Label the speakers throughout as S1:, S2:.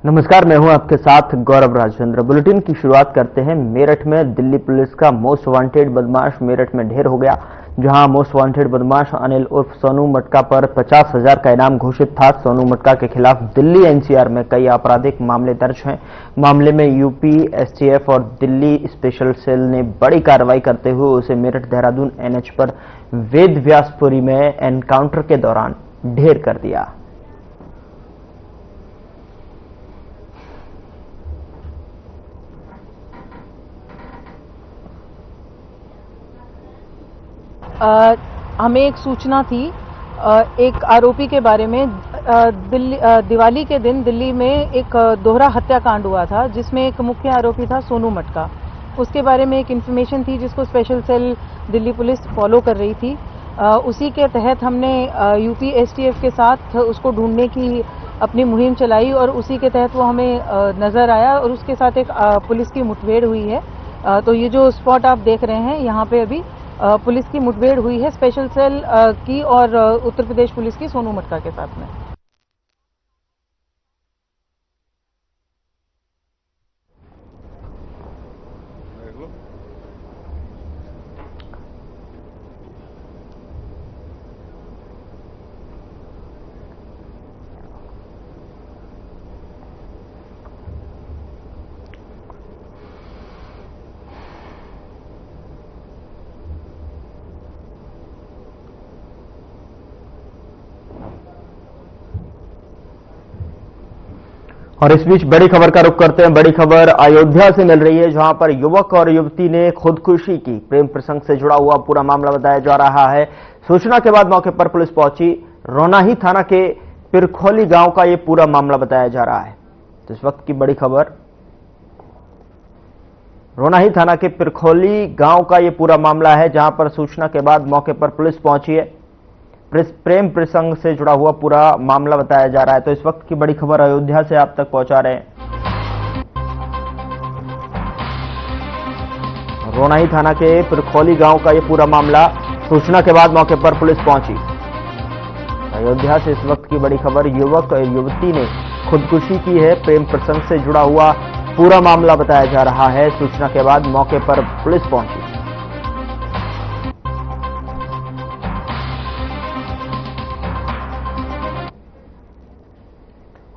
S1: नमस्कार, मैं हूं आपके साथ गौरव राजचंद्र। बुलेटिन की शुरुआत करते हैं। मेरठ में दिल्ली पुलिस का मोस्ट वांटेड बदमाश मेरठ में ढेर हो गया, जहां मोस्ट वांटेड बदमाश अनिल उर्फ सोनू मटका पर 50,000 का इनाम घोषित था। सोनू मटका के खिलाफ दिल्ली एनसीआर में कई आपराधिक मामले दर्ज हैं। मामले में यूपी एसटीएफ और दिल्ली स्पेशल सेल ने बड़ी कार्रवाई करते हुए उसे मेरठ देहरादून एनएच पर वेद व्यासपुरी में एनकाउंटर के दौरान ढेर कर दिया।
S2: हमें एक सूचना थी एक आरोपी के बारे में। दिवाली के दिन दिल्ली में एक दोहरा हत्याकांड हुआ था, जिसमें एक मुख्य आरोपी था सोनू मटका। उसके बारे में एक इन्फॉर्मेशन थी जिसको special cell Delhi police follow कर रही थी। उसी के तहत हमने यूपी एसटीएफ के साथ उसको ढूंढने की अपनी मुहिम चलाई और उसी के तहत वो हमें नजर आया और उसके साथ एक पुलिस की मुठभेड़ हुई है। तो ये जो स्पॉट आप देख रहे हैं, यहाँ पे अभी पुलिस की मुठभेड़ हुई है स्पेशल सेल की और उत्तर प्रदेश पुलिस की सोनू मटका के साथ में।
S1: और इस बीच बड़ी खबर का रुख करते हैं। बड़ी खबर अयोध्या से मिल रही है, जहां पर युवक और युवती ने खुदकुशी की। प्रेम प्रसंग से जुड़ा हुआ पूरा मामला बताया जा रहा है। सूचना के बाद मौके पर पुलिस पहुंची। रोनाही थाना के पिरखोली गांव का यह पूरा मामला बताया जा रहा है। तो इस वक्त की बड़ी खबर, रोनाही थाना के पिरखोली गांव का यह पूरा मामला है, जहां पर सूचना के बाद मौके पर पुलिस पहुंची है। प्रेम प्रसंग से जुड़ा हुआ पूरा मामला बताया जा रहा है। तो इस वक्त की बड़ी खबर अयोध्या से आप तक पहुंचा रहे हैं। रोनाही थाना के पिरखोली गांव का यह पूरा मामला, सूचना के बाद मौके पर पुलिस पहुंची। अयोध्या से इस वक्त की बड़ी खबर, युवक और युवती ने खुदकुशी की है। प्रेम प्रसंग से जुड़ा हुआ पूरा मामला बताया जा रहा है। सूचना के बाद मौके पर पुलिस पहुंची।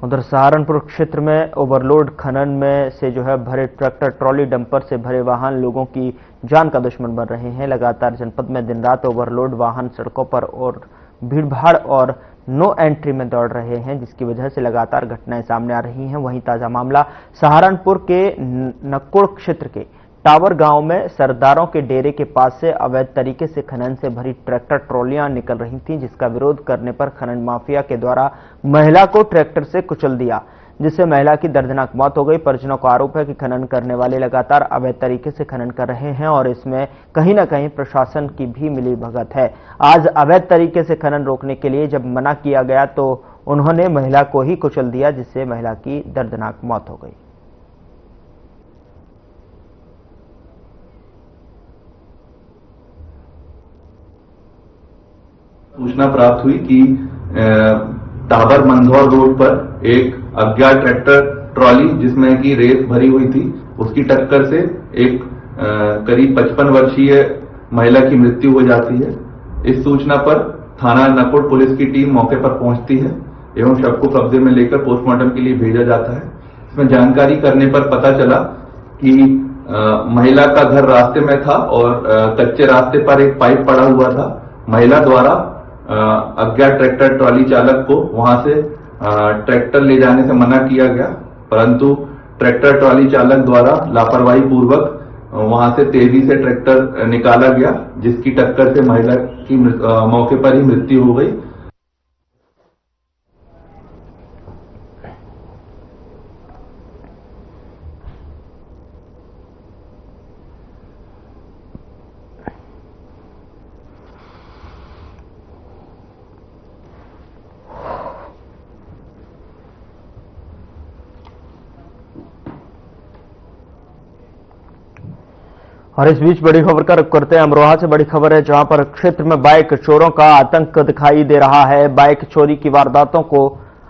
S1: उधर सहारनपुर क्षेत्र में ओवरलोड खनन में से भरे ट्रैक्टर ट्रॉली डंपर से भरे वाहन लोगों की जान का दुश्मन बन रहे हैं। लगातार जनपद में दिन रात ओवरलोड वाहन सड़कों पर और भीड़भाड़ और नो एंट्री में दौड़ रहे हैं, जिसकी वजह से लगातार घटनाएं सामने आ रही हैं। वहीं ताजा मामला सहारनपुर के नक्कुड़ क्षेत्र के टावर गांव में सरदारों के डेरे के पास से अवैध तरीके से खनन से भरी ट्रैक्टर ट्रॉलियां निकल रही थीं, जिसका विरोध करने पर खनन माफिया के द्वारा महिला को ट्रैक्टर से कुचल दिया, जिससे महिला की दर्दनाक मौत हो गई। परिजनों का आरोप है कि खनन करने वाले लगातार अवैध तरीके से खनन कर रहे हैं और इसमें कहीं ना कहीं प्रशासन की भी मिलीभगत है। आज अवैध तरीके से खनन रोकने के लिए जब मना किया गया तो उन्होंने महिला को ही कुचल दिया, जिससे महिला की दर्दनाक मौत हो गई।
S3: सूचना प्राप्त हुई कि टावर मंदौर रोड पर एक अज्ञात ट्रैक्टर ट्रॉली जिसमें कि रेत भरी हुई थी, उसकी टक्कर से एक करीब 55 वर्षीय महिला की मृत्यु हो जाती है। इस सूचना पर थाना नकुड़ पुलिस की टीम मौके पर पहुंचती है एवं शव को कब्जे में लेकर पोस्टमार्टम के लिए भेजा जाता है। इसमें जानकारी करने पर पता चला कि महिला का घर रास्ते में था और कच्चे रास्ते पर एक पाइप पड़ा हुआ था। महिला द्वारा अज्ञात ट्रैक्टर ट्रॉली चालक को वहां से ट्रैक्टर ले जाने से मना किया गया, परंतु ट्रैक्टर ट्रॉली चालक द्वारा लापरवाही पूर्वक वहां से तेजी से ट्रैक्टर निकाला गया, जिसकी टक्कर से महिला की मौके पर ही मृत्यु हो गई।
S1: और इस बीच बड़ी खबर का रुख करते हैं। अमरोहा से बड़ी खबर है, जहां पर क्षेत्र में बाइक चोरों का आतंक दिखाई दे रहा है। बाइक चोरी की वारदातों को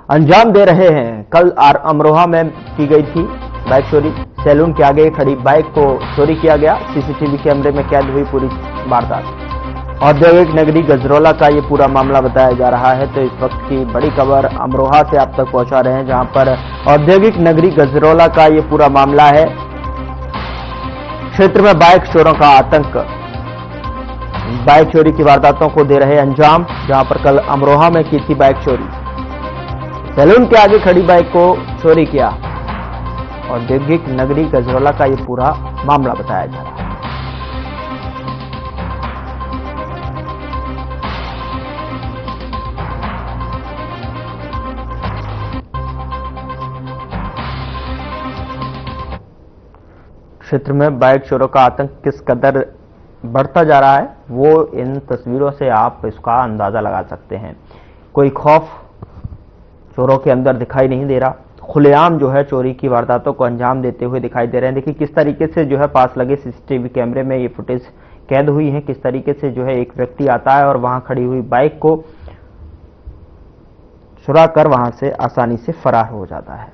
S1: अंजाम दे रहे हैं। कल अमरोहा में की गई थी बाइक चोरी। सैलून के आगे खड़ी बाइक को चोरी किया गया। सीसीटीवी कैमरे में कैद हुई पूरी वारदात। औद्योगिक नगरी गजरौला का ये पूरा मामला बताया जा रहा है। तो इस वक्त की बड़ी खबर अमरोहा से आप तक पहुंचा रहे हैं, जहां पर औद्योगिक नगरी गजरौला का ये पूरा मामला है। क्षेत्र में बाइक चोरों का आतंक, बाइक चोरी की वारदातों को दे रहे अंजाम। जहां पर कल अमरोहा में की थी बाइक चोरी। सैलून के आगे खड़ी बाइक को चोरी किया। औद्योगिक नगरी गजरौला का ये पूरा मामला बताया जा रहा है। क्षेत्र में बाइक चोरों का आतंक किस कदर बढ़ता जा रहा है, वो इन तस्वीरों से आप इसका अंदाजा लगा सकते हैं। कोई खौफ चोरों के अंदर दिखाई नहीं दे रहा। खुलेआम जो है चोरी की वारदातों को अंजाम देते हुए दिखाई दे रहे हैं। देखिए किस तरीके से जो है पास लगे सीसीटीवी कैमरे में ये फुटेज कैद हुई है। किस तरीके से जो है एक व्यक्ति आता है और वहां खड़ी हुई बाइक को चुरा कर वहां से आसानी से फरार हो जाता है।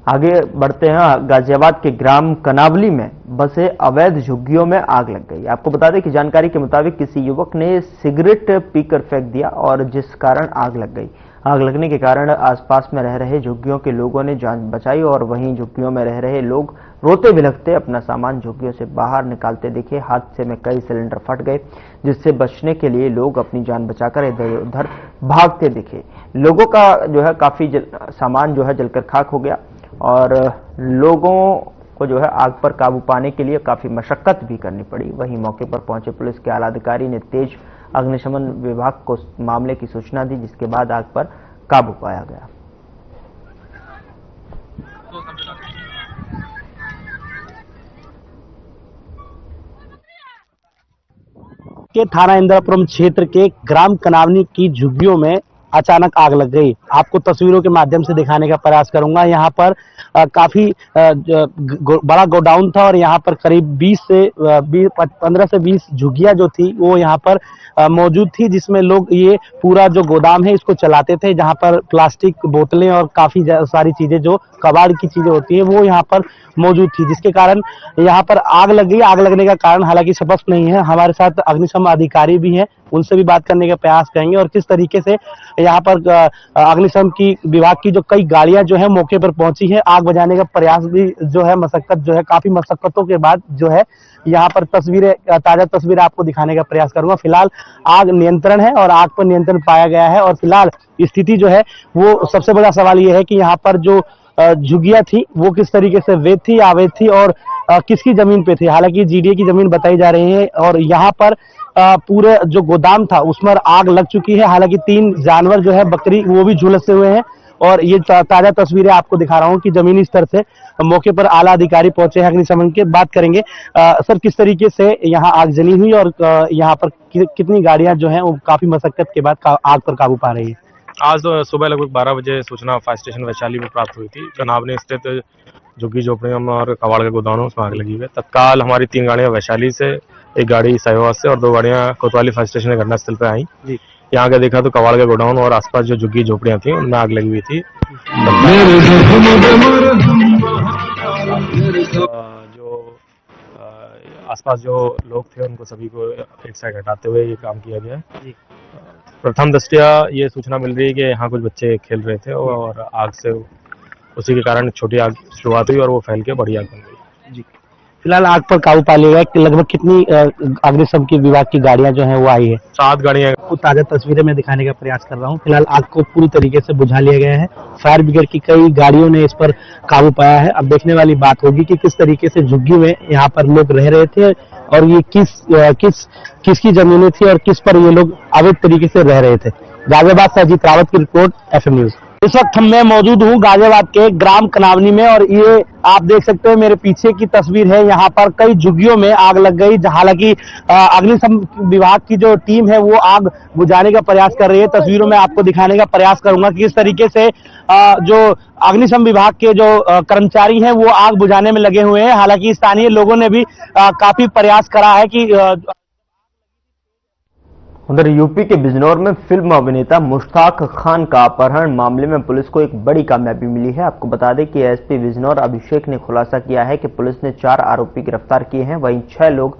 S1: आगे बढ़ते हैं। गाजियाबाद के ग्राम कनावली में बसे अवैध झुग्गियों में आग लग गई। आपको बता दें कि जानकारी के मुताबिक किसी युवक ने सिगरेट पीकर फेंक दिया और जिस कारण आग लग गई। आग लगने के कारण आसपास में रह रहे झुग्गियों के लोगों ने जान बचाई और वहीं झुग्गियों में रह रहे लोग रोते बिलखते अपना सामान झुग्गियों से बाहर निकालते दिखे। हादसे में कई सिलेंडर फट गए, जिससे बचने के लिए लोग अपनी जान बचाकर इधर उधर भागते दिखे। लोगों का जो है काफी सामान जो है जलकर खाक हो गया और लोगों को जो है आग पर काबू पाने के लिए काफी मशक्कत भी करनी पड़ी। वहीं मौके पर पहुंचे पुलिस के आला अधिकारी ने तेज अग्निशमन विभाग को मामले की सूचना दी, जिसके बाद आग पर काबू पाया गया।
S4: के थाना इंदिरापुरम क्षेत्र के ग्राम कनावनी की झुग्गियों में अचानक आग लग गई। आपको तस्वीरों के माध्यम से दिखाने का प्रयास करूंगा। यहाँ पर काफी बड़ा गोडाउन था और यहाँ पर करीब 15 से 20 झुग्गियां जो थी वो यहाँ पर मौजूद थी, जिसमें लोग ये पूरा जो गोदाम है इसको चलाते थे, जहाँ पर प्लास्टिक बोतलें और काफी सारी चीजें जो कबाड़ की चीजें होती है वो यहाँ पर मौजूद थी, जिसके कारण यहाँ पर आग लग गई। आग लगने का कारण हालांकि स्पष्ट नहीं है। हमारे साथ अग्निशमन अधिकारी भी हैं, उनसे भी बात करने का प्रयास करेंगे और किस तरीके से यहाँ पर अग्निशमन की विभाग की जो कई गाड़ियां जो है मौके पर पहुंची है। आग बुझाने का प्रयास भी जो है मशक्कत जो है काफी मशक्कतों के बाद जो है यहाँ पर ताजा तस्वीरें आपको दिखाने का प्रयास करूंगा। फिलहाल आग नियंत्रण है और आग पर नियंत्रण पाया गया है और फिलहाल स्थिति जो है वो सबसे बड़ा सवाल ये है कि यहाँ पर जो झुग्गियां थी वो किस तरीके से वैध थी या अवैध थी और किसकी जमीन पे थी। हालांकि जीडीए की जमीन बताई जा रही है और यहाँ पर पूरे जो गोदाम था उसमें आग लग चुकी है। हालांकि 3 जानवर जो है बकरी वो भी झुलसे हुए हैं और ये ताजा तस्वीरें आपको दिखा रहा हूँ कि जमीनी स्तर से मौके पर आला अधिकारी पहुंचे हैं अग्निशमन के। बात करेंगे सर किस तरीके से यहाँ आगजनी हुई और यहाँ पर कितनी गाड़ियां जो हैं वो काफी मशक्कत के बाद आग पर काबू पा रही है।
S5: आज सुबह लगभग 12 बजे सूचना फायर स्टेशन वैशाली में प्राप्त हुई थी। कनावनी स्थित झुग्गी झोपड़ियों में और कबाड़ के गोदामों में आग लगी हुई है। तत्काल हमारी 3 गाड़ियां वैशाली से, 1 गाड़ी साहिवाबाद से और 2 गाड़ियां कोतवाली फायर स्टेशन के घटनास्थल पर आई। यहाँ के देखा तो कबाड़ के गोडाउन और आसपास जो झुग्गी झोपड़ियां थी उनमें आग लगी हुई थी। जो आसपास जो लोग थे उनको सभी को एक साइड हटाते हुए ये काम किया गया है। प्रथम दृष्टया ये सूचना मिल रही है कि यहाँ कुछ बच्चे खेल रहे थे और आग से उसी के कारण छोटी आग शुरुआत हुई और वो फैल के बड़ी आग बन गई।
S4: जी फिलहाल आग पर काबू पा लिया गया। लगभग कितनी अग्निशमन की विभाग की गाड़ियां जो हैं वो आई है?
S5: 7 गाड़ियां।
S4: ताजा तस्वीरें मैं दिखाने का प्रयास कर रहा हूं। फिलहाल आग को पूरी तरीके से बुझा लिया गया है। फायर ब्रिगेड की कई गाड़ियों ने इस पर काबू पाया है। अब देखने वाली बात होगी कि किस तरीके से झुग्गी में यहाँ पर लोग रह रहे थे और ये किसकी जमीनें थी और किस पर ये लोग अवैध तरीके से रह रहे थे। गाजियाबाद से अजीत रावत की रिपोर्ट, FM न्यूज। इस वक्त मैं मौजूद हूं गाजियाबाद के ग्राम कनावनी में और ये आप देख सकते हैं मेरे पीछे की तस्वीर है। यहाँ पर कई झुग्गियों में आग लग गई। हालांकि अग्निशमन विभाग की जो टीम है वो आग बुझाने का प्रयास कर रही है। तस्वीरों में आपको दिखाने का प्रयास करूंगा कि किस तरीके से जो अग्निशमन विभाग के जो कर्मचारी हैं वो आग बुझाने में लगे हुए हैं। हालांकि स्थानीय लोगों ने भी काफी प्रयास करा है कि
S1: उधर यूपी के बिजनौर में फिल्म अभिनेता मुश्ताक खान का अपहरण मामले में पुलिस को एक बड़ी कामयाबी मिली है। आपको बता दें कि एसपी बिजनौर अभिषेक ने खुलासा किया है कि पुलिस ने 4 आरोपी गिरफ्तार किए हैं, वहीं 6 लोग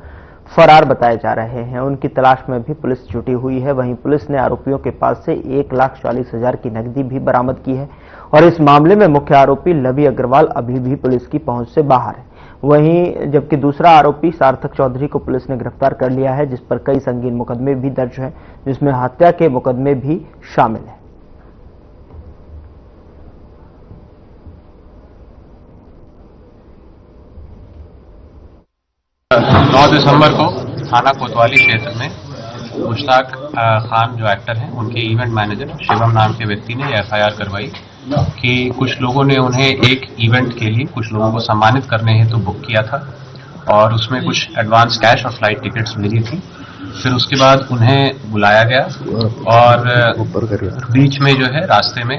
S1: फरार बताए जा रहे हैं। उनकी तलाश में भी पुलिस जुटी हुई है। वहीं पुलिस ने आरोपियों के पास से 1,40,000 की नकदी भी बरामद की है और इस मामले में मुख्य आरोपी लवी अग्रवाल अभी भी पुलिस की पहुंच से बाहर है। वहीं जबकि दूसरा आरोपी सार्थक चौधरी को पुलिस ने गिरफ्तार कर लिया है, जिस पर कई संगीन मुकदमे भी दर्ज हैं, जिसमें हत्या के मुकदमे भी शामिल हैं।
S6: 9 दिसंबर को थाना कोतवाली क्षेत्र में मुश्ताक खान जो एक्टर हैं, उनके इवेंट मैनेजर शिवम नाम के व्यक्ति ने एफआईआर करवाई कि कुछ लोगों ने उन्हें एक इवेंट के लिए कुछ लोगों को सम्मानित करने हेतु बुक किया था और उसमें कुछ एडवांस कैश और फ्लाइट टिकट्स मिली थी। फिर उसके बाद उन्हें बुलाया गया और बीच में जो है रास्ते में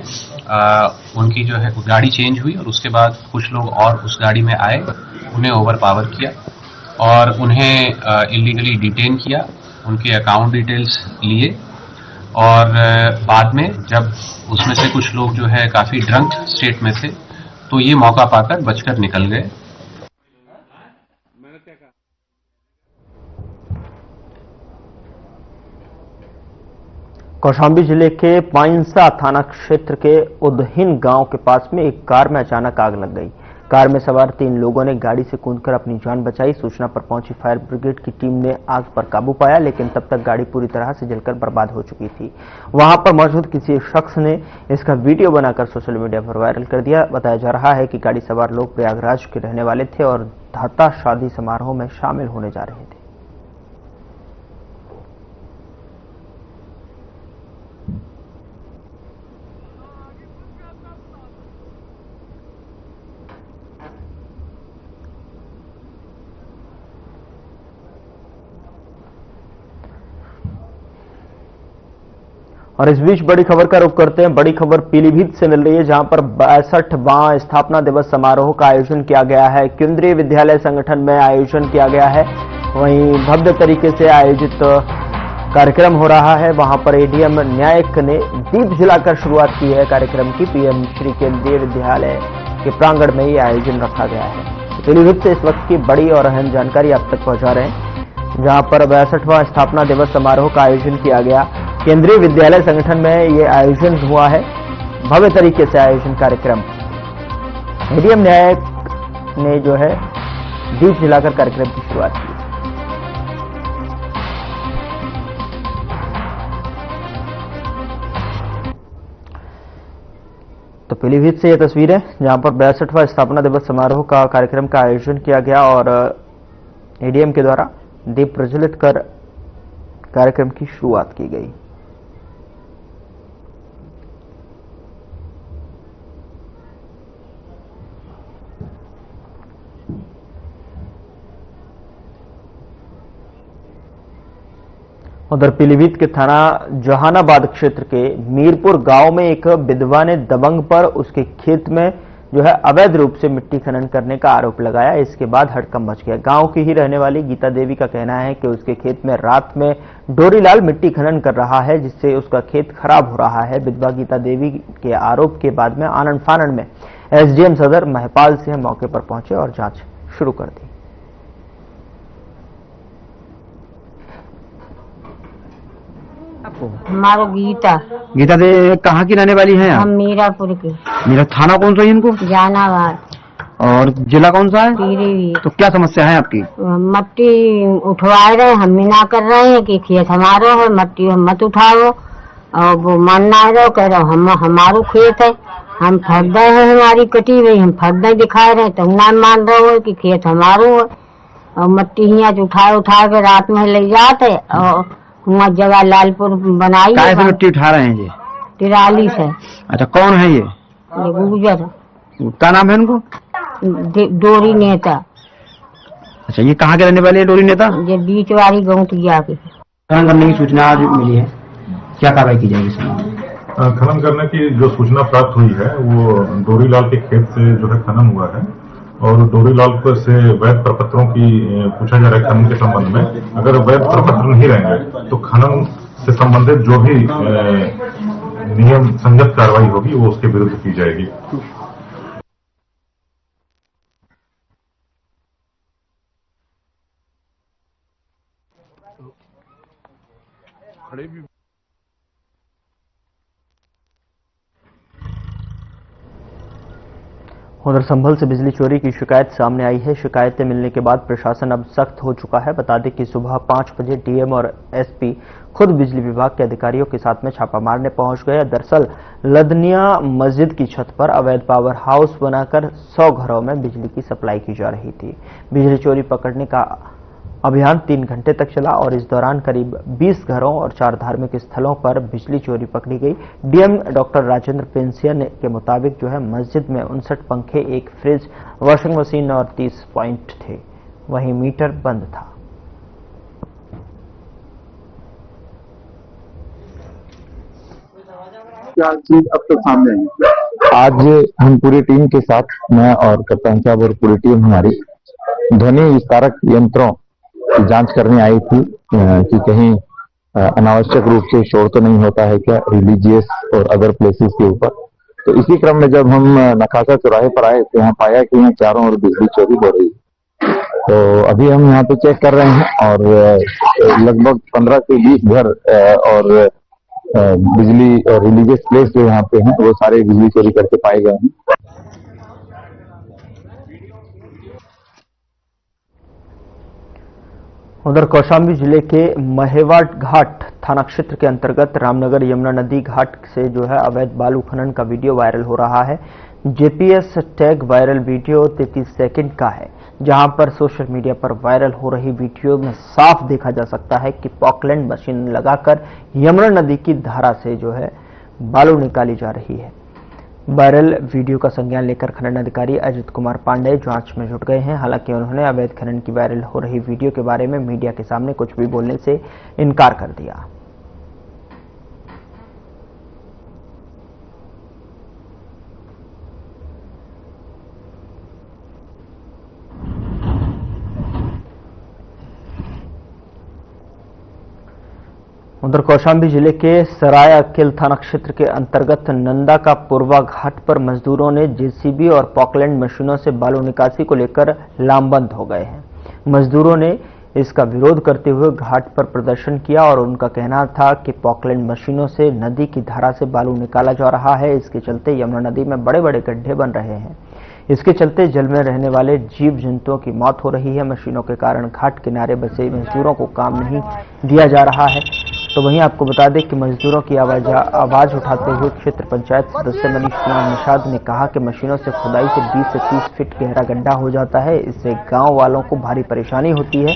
S6: उनकी जो है गाड़ी चेंज हुई और उसके बाद कुछ लोग और उस गाड़ी में आए, उन्हें ओवर पावर किया और उन्हें इलीगली डिटेन किया, उनके अकाउंट डिटेल्स लिए और बाद में जब उसमें से कुछ लोग जो है काफी ड्रंक स्टेट में थे तो ये मौका पाकर बचकर निकल गए।
S1: कौशाम्बी जिले के पाइंसा थाना क्षेत्र के उदहिन गांव के पास में एक कार में अचानक आग लग गई। कार में सवार 3 लोगों ने गाड़ी से कूदकर अपनी जान बचाई। सूचना पर पहुंची फायर ब्रिगेड की टीम ने आग पर काबू पाया, लेकिन तब तक गाड़ी पूरी तरह से जलकर बर्बाद हो चुकी थी। वहां पर मौजूद किसी शख्स ने इसका वीडियो बनाकर सोशल मीडिया पर वायरल कर दिया। बताया जा रहा है कि गाड़ी सवार लोग प्रयागराज के रहने वाले थे और धाता शादी समारोह में शामिल होने जा रहे थे। और इस बीच बड़ी खबर का रुख करते हैं। बड़ी खबर पीलीभीत से मिल रही है, जहां पर 62वां स्थापना दिवस समारोह का आयोजन किया गया है। केंद्रीय विद्यालय संगठन में आयोजन किया गया है। वहीं भव्य तरीके से आयोजित कार्यक्रम हो रहा है। वहां पर एडीएम न्यायिक ने दीप जलाकर शुरुआत की है कार्यक्रम की। पीएम श्री केंद्रीय विद्यालय के प्रांगण में ये आयोजन रखा गया है। पीलीभीत से इस वक्त की बड़ी और अहम जानकारी आप तक पहुंचा रहे हैं, जहां पर 62वां स्थापना दिवस समारोह का आयोजन किया गया। केंद्रीय विद्यालय संगठन में ये आयोजन हुआ है, भव्य तरीके से आयोजन कार्यक्रम। एडीएम न्यायिक ने जो है दीप जलाकर कार्यक्रम की शुरुआत की। तो पीलीभीत से ये तस्वीरें, जहां पर 62वां स्थापना दिवस समारोह का कार्यक्रम का आयोजन किया गया और एडीएम के द्वारा दीप प्रज्वलित कर कार्यक्रम की शुरुआत की गई। उधर पीलीभीत के थाना जहानाबाद क्षेत्र के मीरपुर गांव में एक विधवा ने दबंग पर उसके खेत में जो है अवैध रूप से मिट्टी खनन करने का आरोप लगाया। इसके बाद हड़कंप मच गया। गांव की ही रहने वाली गीता देवी का कहना है कि उसके खेत में रात में डोरीलाल मिट्टी खनन कर रहा है, जिससे उसका खेत खराब हो रहा है। विधवा गीता देवी के आरोप के बाद में आनंद फानन में एसडीएम सदर महपाल सिंह मौके पर पहुंचे और जांच शुरू कर दी।
S7: हमारो गीता
S8: दे कहाँ की रहने वाली हैं आप?
S7: हम मीरापुर के।
S8: मेरा थाना कौन सा है इनको?
S7: जहानाबाद।
S8: और जिला कौन सा है?
S7: पीलीभीत।
S8: तो क्या समस्या है आपकी?
S7: मट्टी उठवा रहे, हम मना कर रहे हैं कि खेत हमारो है, मट्टी हम मत उठाओ। और वो मानना है, कह रहे हम हमारो खेत है, हम फर्द है, हमारी कटी हुई, हम फर्द दिखा रहे हैं, तो ना मान रहे हो कि खेत हमारो है। और मट्टी यहाँ उठा के रात में ले जाते और वहाँ जगह लालपुर बनाई है।
S8: मिट्टी उठा रहे हैं ये?
S7: 43 है।
S8: अच्छा, कौन है ये?
S7: गुजर।
S8: क्या नाम है उनको?
S7: डोरी नेता।
S8: अच्छा, ये कहाँ के रहने वाले हैं डोरी नेता?
S7: ये बीच वाली गौतिया के।
S8: खनन करने की सूचना आज मिली है, क्या कार्रवाई की जाएगी?
S9: खनन करने की जो सूचना प्राप्त हुई है वो डोरीलाल के खेत से जो है खनन हुआ है और डोरीलाल से वैध प्रपत्रों की पूछा जा रहा है खनन के संबंध में। अगर वैध प्रपत्र नहीं रहेंगे तो खनन से संबंधित जो भी नियम संगत कार्रवाई होगी वो उसके विरुद्ध की जाएगी।
S1: उधर संभल से बिजली चोरी की शिकायत सामने आई है। शिकायतें मिलने के बाद प्रशासन अब सख्त हो चुका है। बता दें कि सुबह 5 बजे डीएम और एसपी खुद बिजली विभाग के अधिकारियों के साथ में छापा मारने पहुंच गए। दरअसल लदनिया मस्जिद की छत पर अवैध पावर हाउस बनाकर 100 घरों में बिजली की सप्लाई की जा रही थी। बिजली चोरी पकड़ने का अभियान 3 घंटे तक चला और इस दौरान करीब 20 घरों और 4 धार्मिक स्थलों पर बिजली चोरी पकड़ी गई। डीएम डॉक्टर राजेंद्र पेंसिया के मुताबिक जो है मस्जिद में 59 पंखे, एक फ्रिज, वॉशिंग मशीन और 30 पॉइंट थे। वहीं मीटर बंद था।
S10: क्या चीज अब तक सामने आई? आज हम पूरी टीम के साथ, मैं और कप्तान साहब और पूरी टीम हमारी ध्वनि विस्तारक यंत्रों की जांच करने आई थी कि कहीं अनावश्यक रूप से शोर तो नहीं होता है क्या रिलीजियस और अदर प्लेसेस के ऊपर। तो इसी क्रम में जब हम नकाशा चौराहे पर आए तो यहाँ पाया कि यहाँ चारों ओर बिजली चोरी हो रही है। तो अभी हम यहाँ पे चेक कर रहे हैं और लगभग 15 से 20 घर और बिजली और रिलीजियस प्लेस जो यहाँ पे हैं वो सारे बिजली चोरी करके पाए गए हैं।
S1: उधर कौशाम्बी जिले के महेवा घाट थाना क्षेत्र के अंतर्गत रामनगर यमुना नदी घाट से जो है अवैध बालू खनन का वीडियो वायरल हो रहा है। JPS tag viral video 33 second का है, जहां पर सोशल मीडिया पर वायरल हो रही वीडियो में साफ देखा जा सकता है कि पॉकलैंड मशीन लगाकर यमुना नदी की धारा से जो है बालू निकाली जा रही है। वायरल वीडियो का संज्ञान लेकर खनन अधिकारी अजित कुमार पांडे जांच में जुट गए हैं। हालांकि उन्होंने अवैध खनन की वायरल हो रही वीडियो के बारे में मीडिया के सामने कुछ भी बोलने से इनकार कर दिया। उधर कौशाम्बी जिले के सराय अकेल थाना क्षेत्र के अंतर्गत नंदा का पूर्वा घाट पर मजदूरों ने जेसीबी और पॉकलैंड मशीनों से बालू निकासी को लेकर लामबंद हो गए हैं। मजदूरों ने इसका विरोध करते हुए घाट पर प्रदर्शन किया और उनका कहना था कि पॉकलैंड मशीनों से नदी की धारा से बालू निकाला जा रहा है। इसके चलते यमुना नदी में बड़े बड़े गड्ढे बन रहे हैं। इसके चलते जल में रहने वाले जीव जंतुओं की मौत हो रही है। मशीनों के कारण घाट किनारे बसे मजदूरों को काम नहीं दिया जा रहा है। तो वहीं आपको बता दें कि मजदूरों की आवाज उठाते हुए क्षेत्र पंचायत सदस्य मनीष कुमार निषाद ने कहा कि मशीनों से खुदाई से 20 से 30 फीट गहरा गड्ढा हो जाता है। इससे गांव वालों को भारी परेशानी होती है।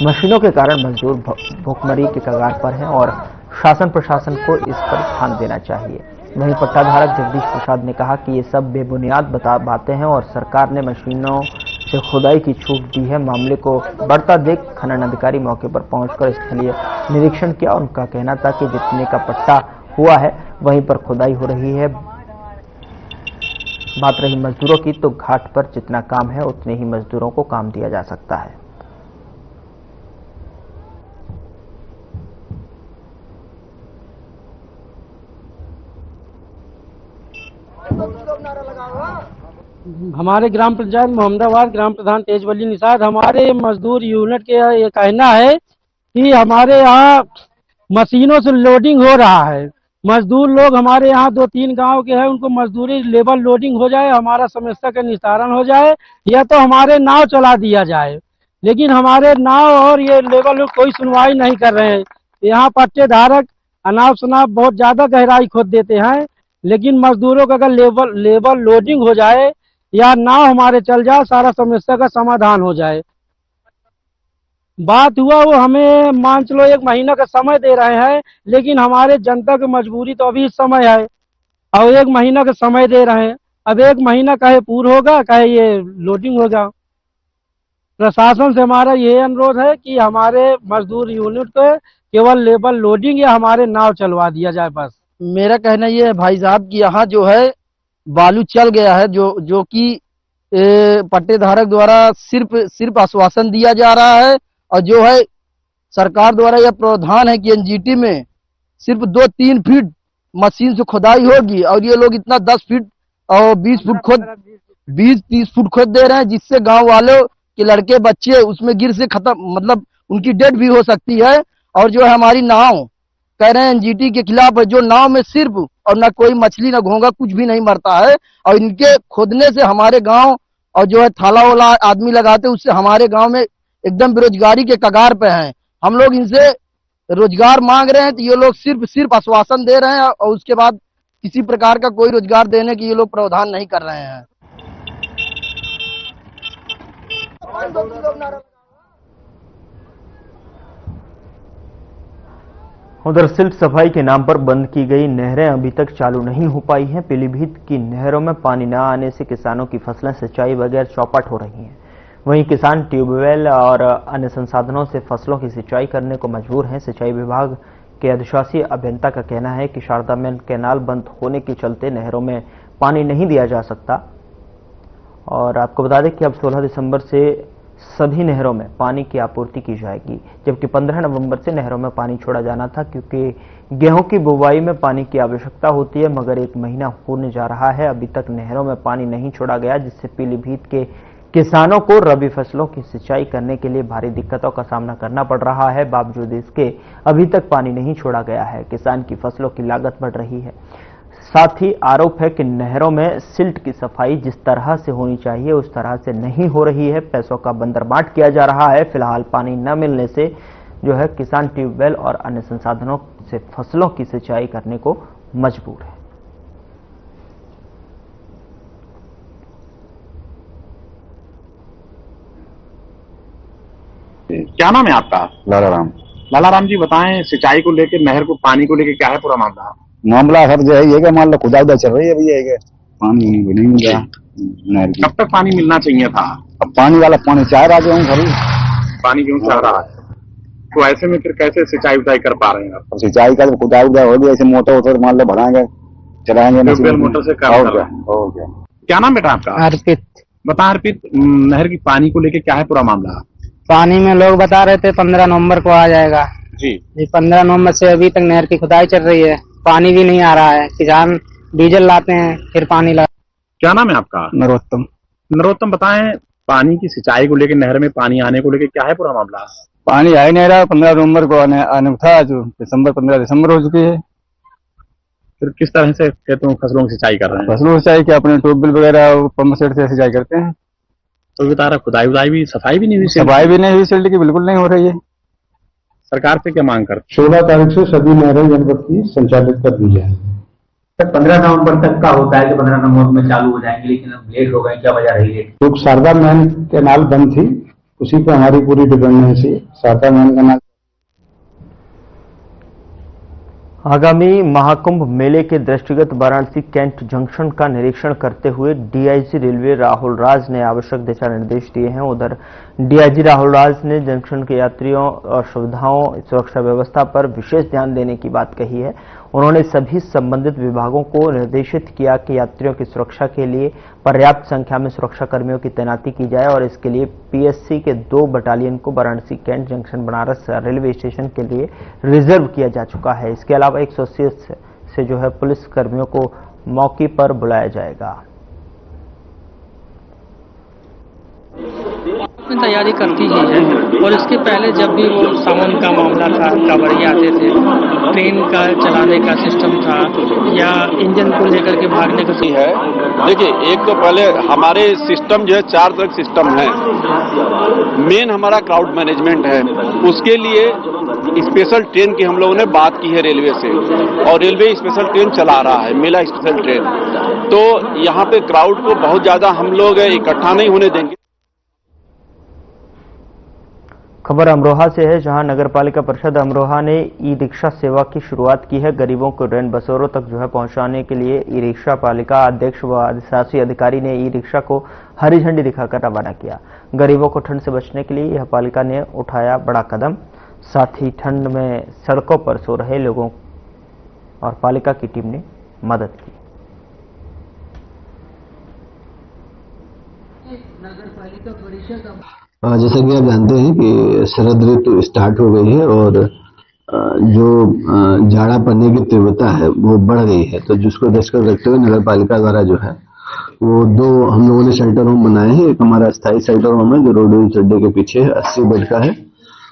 S1: मशीनों के कारण मजदूर भूखमरी के कगार पर हैं और शासन प्रशासन को इस पर ध्यान देना चाहिए। वहीं पट्टाधारक जगदीश प्रसाद ने कहा कि ये सब बेबुनियाद बातें हैं और सरकार ने मशीनों से खुदाई की छूट दी है। मामले को बढ़ता देख खनन अधिकारी मौके पर पहुंचकर स्थलीय निरीक्षण किया। उनका कहना था कि जितने का पट्टा हुआ है वहीं पर खुदाई हो रही है। बात रही मजदूरों की, तो घाट पर जितना काम है उतने ही मजदूरों को काम दिया जा सकता है।
S4: हमारे ग्राम पंचायत मोहम्मदाबाद ग्राम प्रधान तेजवली निषाद, हमारे मजदूर यूनिट के ये कहना है कि हमारे यहाँ मशीनों से लोडिंग हो रहा है। मजदूर लोग हमारे यहाँ 2-3 गांव के हैं, उनको मजदूरी लेबर लोडिंग हो जाए, हमारा समस्या का निस्तारण हो जाए, या तो हमारे नाव चला दिया जाए। लेकिन हमारे नाव और ये लेबर लोग कोई सुनवाई नहीं कर रहे हैं। यहाँ पट्टे धारक अनाप शनाप बहुत ज्यादा गहराई खोद देते हैं। लेकिन मजदूरों का अगर लेबर लोडिंग हो जाए या नाव हमारे चल जाए, सारा समस्या का समाधान हो जाए। बात हुआ वो हमें मान चलो 1 महीना का समय दे रहे हैं, लेकिन हमारे जनता की मजबूरी तो अभी समय है और 1 महीना का समय दे रहे हैं। अब 1 महीना कहे पूरा होगा, कहे ये लोडिंग होगा। प्रशासन से हमारा ये अनुरोध है कि हमारे मजदूर यूनिट को केवल लेबर लोडिंग या हमारे नाव चलवा दिया जाए बस।
S11: मेरा कहना ये है भाई साहब कि यहाँ जो है बालू चल गया है, जो कि पट्टेधारक द्वारा सिर्फ आश्वासन दिया जा रहा है, और जो है सरकार द्वारा यह प्रावधान है कि एनजीटी में सिर्फ 2-3 फीट मशीन से खुदाई होगी और ये लोग इतना 10 फीट और 20-30 फुट खोद दे रहे हैं, जिससे गांव वालों के लड़के बच्चे उसमें गिर से खत्म, मतलब उनकी डेथ भी हो सकती है। और जो है हमारी नाव कह रहे हैं एनजीटी के खिलाफ है, जो नाव में सिर्फ और ना कोई मछली ना घोंगा कुछ भी नहीं मरता है, और इनके खोदने से हमारे गांव और जो है थाला वाला आदमी लगाते उससे हमारे गांव में एकदम बेरोजगारी के कगार पे हैं। हम लोग इनसे रोजगार मांग रहे हैं तो ये लोग सिर्फ आश्वासन दे रहे हैं और उसके बाद किसी प्रकार का कोई रोजगार देने की ये लोग प्रावधान नहीं कर रहे हैं।
S1: उधर सिल्ट सफाई के नाम पर बंद की गई नहरें अभी तक चालू नहीं हो पाई हैं। पीलीभीत की नहरों में पानी न आने से किसानों की फसलें सिंचाई बगैर चौपट हो रही हैं। वहीं किसान ट्यूबवेल और अन्य संसाधनों से फसलों की सिंचाई करने को मजबूर हैं। सिंचाई विभाग के अधिशासी अभियंता का कहना है कि शारदा मेन कैनाल बंद होने के चलते नहरों में पानी नहीं दिया जा सकता। और आपको बता दें कि अब 16 दिसंबर से सभी नहरों में पानी की आपूर्ति की जाएगी, जबकि 15 नवंबर से नहरों में पानी छोड़ा जाना था, क्योंकि गेहूं की बुवाई में पानी की आवश्यकता होती है। मगर 1 महीना होने जा रहा है, अभी तक नहरों में पानी नहीं छोड़ा गया, जिससे पीलीभीत के किसानों को रबी फसलों की सिंचाई करने के लिए भारी दिक्कतों का सामना करना पड़ रहा है। बावजूद इसके अभी तक पानी नहीं छोड़ा गया है। किसान की फसलों की लागत बढ़ रही है। साथ ही आरोप है कि नहरों में सिल्ट की सफाई जिस तरह से होनी चाहिए उस तरह से नहीं हो रही है। पैसों का बंदरबाट किया जा रहा है। फिलहाल पानी न मिलने से जो है किसान ट्यूबवेल और अन्य संसाधनों से फसलों की सिंचाई करने को मजबूर है।
S12: क्या नाम है आपका?
S10: लालाराम।
S12: लालाराम जी बताएं, सिंचाई को लेकर, नहर को, पानी को लेकर क्या है पूरा मामला?
S10: मामला सर जो है ये मान लो खुदाई चल रही है, अभी है पानी नहीं मिल रहा नहर की।
S12: कब तक पानी मिलना चाहिए था?
S10: अब पानी वाला पानी चाह रहा है,
S12: पानी क्यों चाह रहा है? तो ऐसे में फिर कैसे सिंचाई उचाई कर पा रहे हैं आप?
S10: सिंचाई का खुदाई उदाई हो गई, ऐसे मोटर वोटर मान लो भराएंगे चलाएंगे
S12: मोटर से
S10: हो गया।
S12: क्या नाम बेटा आपका?
S11: अर्पित।
S12: बता अर्पित, नहर की पानी को लेकर क्या है पूरा मामला?
S11: पानी में लोग बता रहे थे 15 नवंबर को आ जाएगा
S12: जी।
S11: 15 नवंबर से अभी तक नहर की खुदाई चल रही है, पानी भी नहीं आ रहा है। किसान डीजल लाते हैं फिर पानी ला।
S12: क्या नाम है आपका?
S10: नरोत्तम।
S12: नरोत्तम बताएं, पानी की सिंचाई को लेकर, नहर में पानी आने को लेकर क्या है पूरा मामला?
S10: पानी आ ही नहीं रहा। 15 नवंबर को आने था, जो 15 दिसंबर हो चुकी है।
S12: फिर किस तरह से खेतों में फसलों की सिंचाई कर रहे हैं?
S10: फसलों की सिंचाई क्या अपने ट्यूबवेल वगैरह पंप सेट से सिंचाई करते हैं।
S12: तो बता रहा खुदाई उदाई भी, सफाई भी नहीं हुई?
S10: सफाई भी नहीं हुई, सिल्ट की बिल्कुल नहीं हो रही है।
S12: सरकार से क्या मांग करते?
S13: 16 तारीख से सभी नहरें जनपद की संचालित कर दी जाएंगी।
S8: 15 नवंबर तक का होता है कि 15 नवंबर में चालू हो जाएंगे, लेकिन अब लेट हो गए, क्या वजह रही है?
S13: तो शारदा मेन कैनाल बंद थी, उसी पर हमारी पूरी डिपेंडेंसी। शारदा मेन कैनाल
S1: आगामी महाकुंभ मेले के दृष्टिगत वाराणसी कैंट जंक्शन का निरीक्षण करते हुए डीआईजी रेलवे राहुल राज ने आवश्यक दिशा निर्देश दिए हैं। उधर डीआईजी राहुल राज ने जंक्शन के यात्रियों और सुविधाओं, सुरक्षा व्यवस्था पर विशेष ध्यान देने की बात कही है। उन्होंने सभी संबंधित विभागों को निर्देशित किया कि यात्रियों की सुरक्षा के लिए पर्याप्त संख्या में सुरक्षा कर्मियों की तैनाती की जाए और इसके लिए पीएससी के 2 बटालियन को Varanasi cantt junction Banaras railway station के लिए रिजर्व किया जा चुका है। इसके अलावा 180 से जो है पुलिस कर्मियों को मौके पर बुलाया जाएगा।
S14: तैयारी करती ही है, और इसके पहले जब भी वो सावन का मामला था, कांवड़िया आते थे, ट्रेन का चलाने का सिस्टम था या इंजन को लेकर के भागने का
S15: है। देखिए, एक तो पहले हमारे सिस्टम जो है 4 तरह के सिस्टम है। मेन हमारा क्राउड मैनेजमेंट है, उसके लिए स्पेशल ट्रेन की हम लोगों ने बात की है रेलवे से, और रेलवे स्पेशल ट्रेन चला रहा है, मेला स्पेशल ट्रेन। तो यहाँ पे क्राउड को बहुत ज्यादा हम लोग इकट्ठा नहीं होने देंगे।
S1: खबर अमरोहा से है, जहां नगर पालिका परिषद अमरोहा ने ई रिक्शा सेवा की शुरुआत की है। गरीबों को रैन बसेरों तक जो है पहुंचाने के लिए ई रिक्शा पालिका अध्यक्ष व अधिशासी अधिकारी ने ई रिक्शा को हरी झंडी दिखाकर रवाना किया। गरीबों को ठंड से बचने के लिए यह पालिका ने उठाया बड़ा कदम। साथ ही ठंड में सड़कों पर सो रहे लोगों और पालिका की टीम ने मदद की।
S16: जैसा कि आप जानते हैं कि शरद ऋतु स्टार्ट हो गई है और जो जाड़ा पड़ने की तीव्रता है वो बढ़ गई है, तो जिसको दृष्टिगत रखते हुए नगर पालिका द्वारा जो है वो 2 हम लोगों ने शेल्टर होम बनाए हैं। एक हमारा अस्थायी शेल्टर होम है जो रोडवेज अड्डे के पीछे 80 बेड का है।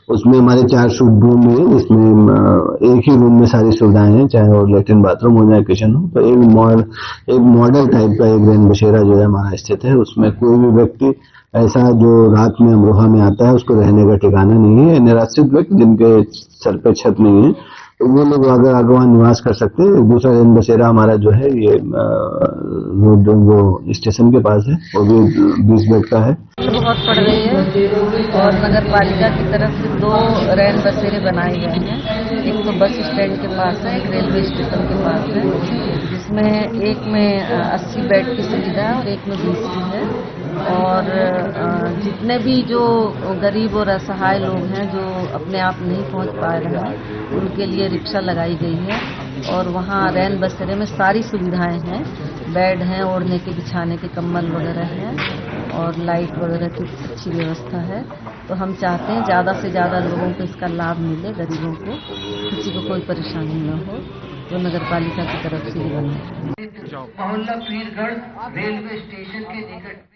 S16: उसमें हमारे 4 सूट रूम है, जिसमें एक ही रूम में सारी सुविधाएं हैं, चाहे वो लेट्रिन बाथरूम हो जाए किचन हो। तो एक मॉडल टाइप का एक रैन बसेरा जो है हमारा स्थित है। उसमें कोई भी व्यक्ति ऐसा जो रात में अमरोहा में आता है उसको रहने का ठिकाना नहीं है। निराश्रित व्यक्ति जिनके सर पे छत नहीं है तो वो लोग अगर वहाँ निवास कर सकते हैं। दूसरा रैन बसेरा हमारा जो है ये वो स्टेशन के पास है, वो भी 20 बेड का है।
S17: बहुत पड़ रही है और नगर पालिका की तरफ से 2 रैन बसेरे बनाए गए हैं। एक तो बस स्टैंड के पास है, एक रेलवे स्टेशन के पास है, जिसमें एक में 80 बेड की सुविधा है और एक में 20 की है। और जितने भी जो गरीब और असहाय लोग हैं जो अपने आप नहीं पहुंच पा रहे हैं उनके लिए रिक्शा लगाई गई है। और वहाँ रैन बसेरे में सारी सुविधाएं हैं, बेड हैं, ओढ़ने के बिछाने के कंबल वगैरह हैं और लाइट वगैरह की अच्छी व्यवस्था है। तो हम चाहते हैं ज़्यादा से ज़्यादा लोगों को इसका लाभ मिले, गरीबों को किसी को कोई परेशानी न हो, तो नगर पालिका की तरफ से ही बनना रेलवे स्टेशन के निकट।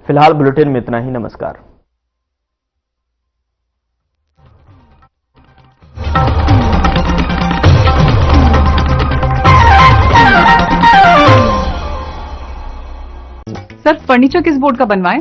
S1: फिलहाल बुलेटिन में इतना ही। नमस्कार।
S18: सर, फर्नीचर किस बोर्ड का बनवाएं?